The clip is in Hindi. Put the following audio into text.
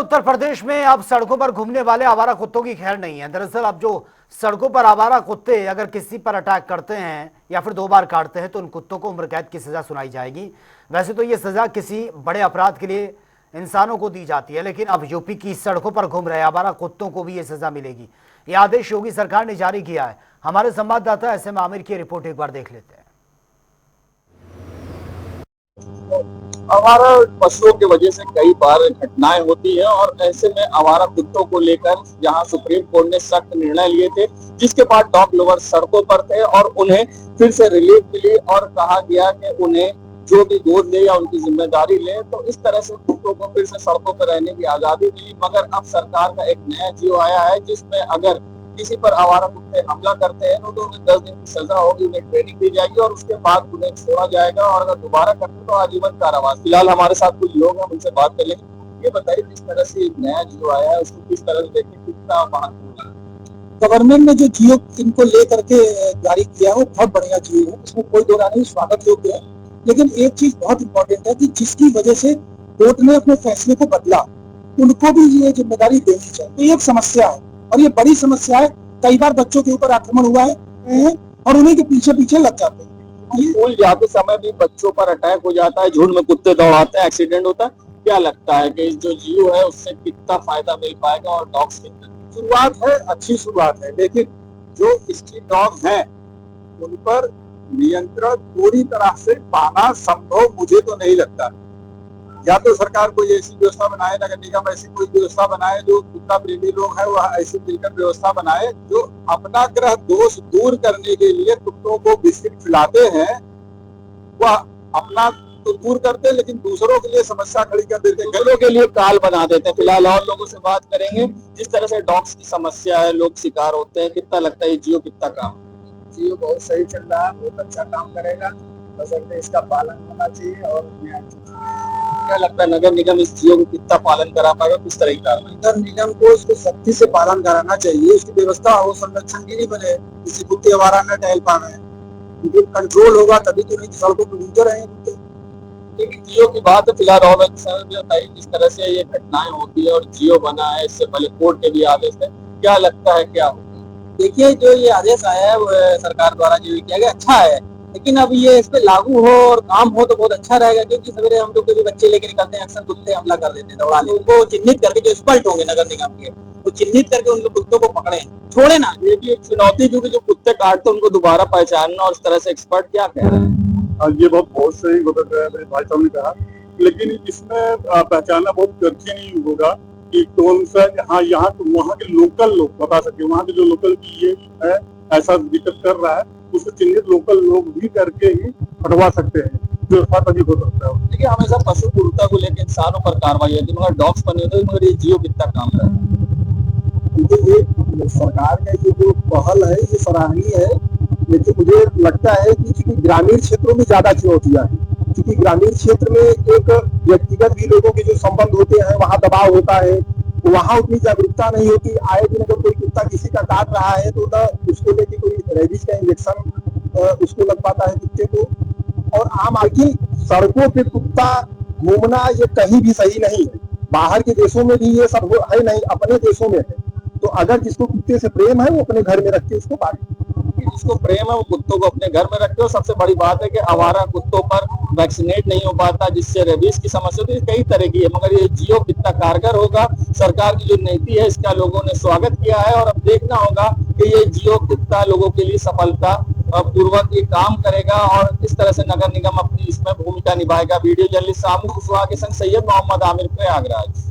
उत्तर प्रदेश में अब सड़कों पर घूमने वाले आवारा कुत्तों की खैर नहीं है। दरअसल अब जो सड़कों पर आवारा कुत्ते अगर किसी पर अटैक करते हैं या फिर 2 बार काटते हैं तो उन कुत्तों को उम्र कैद की सजा सुनाई जाएगी। वैसे तो ये सजा किसी बड़े अपराध के लिए इंसानों को दी जाती है, लेकिन अब यूपी की सड़कों पर घूम रहे आवारा कुत्तों को भी ये सजा मिलेगी। ये आदेश योगी सरकार ने जारी किया है। हमारे संवाददाता एस एम आमिर की रिपोर्ट एक बार देख लेते हैं। आवारा पशुओं की वजह से कई बार घटनाएं होती है और ऐसे में आवारा कुत्तों को लेकर यहाँ सुप्रीम कोर्ट ने सख्त निर्णय लिए थे, जिसके बाद डॉग लवर सड़कों पर थे और उन्हें फिर से रिलीफ मिली और कहा गया कि उन्हें जो भी गोद ले या उनकी जिम्मेदारी ले, तो इस तरह से कुत्तों को फिर से सड़कों पर रहने की आजादी मिली। मगर अब सरकार का एक नया जियो आया है, जिसमें अगर किसी पर आवारा कुत्ते हमला करते हैं तो उन्हें 10 दिन की सजा होगी, उन्हें ट्रेनिंग दी जाएगी और उसके बाद उन्हें छोड़ा जाएगा और अगर दोबारा करते तो आजीवन कारावास। फिलहाल हमारे साथ कुछ लोग हैं, उनसे बात कर लेंगे। ये बताइए किस तरह से एक नया जियो आया है, उसको किस तरह से देखें, कितना गवर्नमेंट ने जो जियो इनको लेकर के जारी किया है वो बहुत बढ़िया जियो है, इसमें कोई दो राय नहीं, स्वागत योग्य है। लेकिन एक चीज बहुत इंपॉर्टेंट है कि जिसकी वजह से कोर्ट ने अपने फैसले को बदला उनको भी ये जिम्मेदारी देनी चाहिए। तो ये एक समस्या है और ये बड़ी समस्या है। कई बार बच्चों के ऊपर आक्रमण हुआ है और उन्हीं के पीछे पीछे लग जाते हैं। स्कूल जाते समय भी बच्चों पर अटैक हो जाता है, झुंड में कुत्ते दौड़ाते हैं, एक्सीडेंट होता है। क्या लगता है कि जो जियो है उससे कितना फायदा मिल पाएगा और डॉग्स कितना? शुरुआत है, अच्छी शुरुआत है, लेकिन जो इसकी डॉग है उन पर नियंत्रण पूरी तरह से पाना संभव मुझे तो नहीं लगता। या तो सरकार कोई ऐसी व्यवस्था बनाए, नगर निगम ऐसी कोई व्यवस्था बनाए, जो कुत्ता प्रेमी लोग हैं वह ऐसी मिलकर व्यवस्था बनाए जो अपना ग्रह दोष दूर करने के लिए कुत्तों को बिस्किट खिलाते हैं, वह अपना तो दूर करते हैं लेकिन दूसरों के लिए समस्या खड़ी कर देते हैं, घरों के लिए काल बना देते हैं। फिलहाल और लोगों से बात करेंगे। जिस तरह से डॉग्स की समस्या है, लोग शिकार होते हैं, कितना लगता है जियो कितना काम? जियो बहुत सही चल रहा है, बहुत अच्छा काम करेगा, बशर्ते इसका पालन होना चाहिए। और क्या लगता है नगर निगम इस जियो को कितना पालन करा पाएगा, किस तरह की कार्रवाई? नगर निगम को इसको सख्ती से पालन कराना चाहिए, इसकी व्यवस्था हो, संरक्षण की नहीं बने, किसी कुत्ते आवारा न टहल पाए, कंट्रोल होगा तभी तो नहीं सड़कों पर घूमते रहेंगे। लेकिन जियो की बात है फिलहाल और बताइए किस तरह से ये घटनाएं होती है और जियो बना है, इससे पहले कोर्ट के भी आदेश है, क्या लगता है क्या होगा? देखिए जो ये आदेश आया है वो सरकार द्वारा जो किया गया अच्छा है, लेकिन अब ये इस पे लागू हो और काम हो तो बहुत अच्छा रहेगा। क्योंकि सवेरे हम लोग कभी बच्चे लेके निकलते हैं, अक्सर कुत्ते हमला कर देते हैं, दौड़ा ले, उनको चिन्हित करके जो एक्सपर्ट होंगे नगर निगम के वो चिन्हित करके उन कुत्तों को पकड़े, छोड़े ना। ये भी एक चुनौती, क्योंकि जो कुत्ते काटते हैं उनको दोबारा पहचानना और इस तरह से एक्सपर्ट क्या कह रहे हैं? ये बहुत सही मेरे भाई साहब ने कहा, लेकिन इसमें पहचानना बहुत कठिन होगा कि कौन सा यहाँ वहाँ के लोकल लोग बता सके, वहाँ के जो लोकल की ये है ऐसा दिक्कत कर रहा है उसको चिन्हित लोकल लोग भी करके ही हटवा सकते हैं, व्यवस्था तभी हो सकता है। देखिए हमेशा पशु क्रूरता को लेकर इंसानों पर कार्रवाई होती है मगर डॉग्स पर नहीं होती, मगर ये जियो कितना काम कर रहा है। ये सरकार का ये जो पहल है ये सराहनीय है, लेकिन मुझे लगता है कि ग्रामीण क्षेत्रों में ज्यादा चुनौतियां हैं, क्योंकि ग्रामीण क्षेत्र में एक व्यक्तिगत भी लोगों के जो संबंध होते हैं वहाँ दबाव होता है, वहाँ उतनी जागरूकता नहीं होती। आए दिन अगर कोई कुत्ता किसी का काट रहा है तो उसको लेके कोई रेबीज का इंजेक्शन उसको लग पाता है कुत्ते को। और आम आदमी सड़कों पे कुत्ता घूमना ये कहीं भी सही नहीं है, बाहर के देशों में भी ये सब है नहीं, अपने देशों में है। तो अगर जिसको कुत्ते से प्रेम है वो अपने घर में रख के उसको पाले, जिसको प्रेम है वो कुत्तों को अपने घर में रखे। और सबसे बड़ी बात है कि आवारा कुत्तों पर वैक्सीनेट नहीं हो पाता, जिससे रेबीज की समस्या तो कई तरह की है, मगर ये जियो कितना कारगर होगा। सरकार की जो नीति है इसका लोगों ने स्वागत किया है और अब देखना होगा कि ये जियो कितना लोगों के लिए सफलता पूर्वक ये काम करेगा और किस तरह से नगर निगम अपनी इसमें भूमिका निभाएगा। वीडियो जर्नलिस्ट सामू कुशवाहा के संग सैयद मोहम्मद आमिर, प्रयागराज।